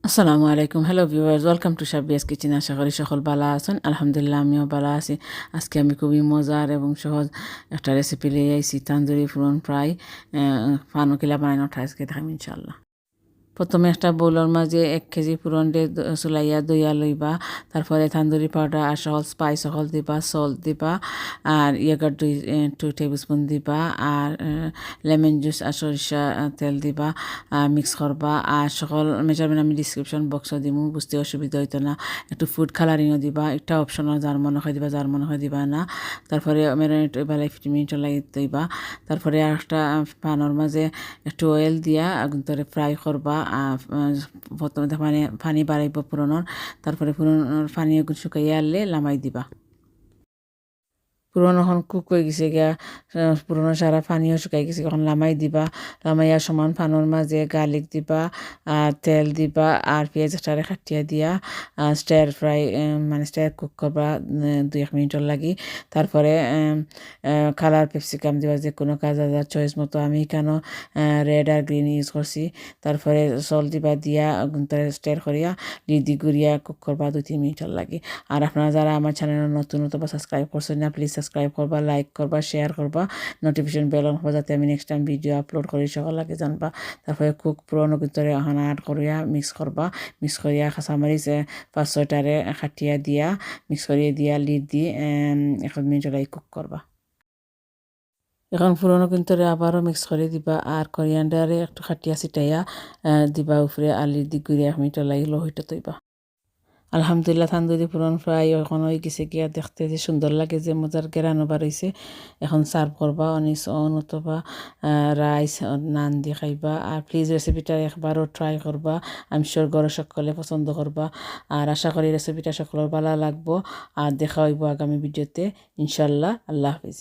আসসালামু আলাইকুম, hello viewers, welcome to Sabiya's kitchen. আশা করি সকল ভালো আছেন। আলহামদুলিল্লাহ, আমিও ভালো আছি। আজকে আমি খুবই মজার এবং সহজ একটা রেসিপি নিয়ে আইছি, তান্দুরি ফুরন ফ্রাই। ফানো কিলা বানানোটা আজকে দেখাম ইনশাল্লাহ। প্রথমে একটা বোলের মাঝে 1 কেজি পুরন চুলাইয়া দইয়া লইবা। তারপরে তান্দুরি পাউডার আর সকল স্পাইস সকল দিবা, সল্ট দিবা, আর ইয়াগার 2 টেবিল স্পুন দিবা, আর লেমন জুস আর সরিষা তেল দিবা, মিক্স করবা। আর সকল মেজারমেন্ট আমি ডিসক্রিপশন বক্সও দিমু, বুঝতে অসুবিধা হইতো না। একটু ফুড কালারিংও দিবা, একটা অপশনাল, যার মনে হয় দিবা, যার মনে হয় দিবা না। তারপরে ম্যারিনেট বেলা 15 মিনিট লাগি দিবা। তারপরে আর একটা পানোর মাঝে একটু অয়েল দিয়া আগুন ধরে ফ্রাই করবা। প্রথমে পানি বাড়াইব পুরনোর, তারপরে পুরনোর পানি শুকাইয়া আনলে লামাই দিবা। পুরনো এখন কুক হয়ে গেছে গিয়া, পুরনো সারা পানিও শুকাই গেছে, এখন লামাই দিবা। লামাইয়া সমান পানোর মাঝে গার্লিক দিবা, আর তেল দিবা, আর পেঁয়াজ একটারে কাটিয়া দিয়া স্টার ফ্রাই মানে স্টার কুক করবা 2-1 মিনিটের লাগি। তারপরে কালার ক্যাপসিকাম দিবা, যে কোনো কাজ চয়েস মতো। আমি কেন রেড আর গ্রিন ইউজ করছি। তারপরে সল্ট দিবা, দিয়া স্টার করিয়া লিদি গুড়িয়া কুক করবা 2-3 মিনিটের লাগি। আর আপনারা যারা আমার চ্যানেল নতুন বা সাবস্ক্রাইব করছেন না, প্লিজ সাবস্ক্রাইব করবা, লাইক করবা, শেয়ার করবা, নোটিফিকেশন বেল অন করবা, যাতে আমি নেক্সট টাইম ভিডিও আপলোড করি সকল লাগে জানবা। তারপরে কুক পুরনো ভিতরে এখন আড করিয়া মিক্স করবা। মিক্স করিয়া কাঁচামরিচ 5-6টারে খাটিয়া দিয়া মিক্স করিয়ে দিয়া লিড দিয়ে 1 মিনিট লাগে কুক করবা। এখন পুরনো কিন্তু আবারও মিক্স করে দিবা, আর করিয়ান্ডারে একটু খাটিয়া ছিটাইয়া দিবা উপরে, আর লিড দি ঘুরিয়ে 1 মিনিট লাগে লো হইতে তৈবা। আলহামদুলিল্লাহ, তান্দুরি পুরন ফ্রাই এখন হয়ে গেছে গিয়া, দেখতে যে সুন্দর লাগে, যে মজার গেরানো বাড়াইছে। এখন সার্ভ করবা অনিস অথবা রাইস নান দিয়ে খাইবা। আর প্লিজ রেসিপিটা একবারও ট্রাই করবা, আমি শিওর ঘরে সকলে পছন্দ করবা। আর আশা করি রেসিপিটা সকলের ভালো লাগবো। আর দেখা হইব আগামী ভিডিওতে ইনশাল্লাহ। আল্লাহ হাফিজ।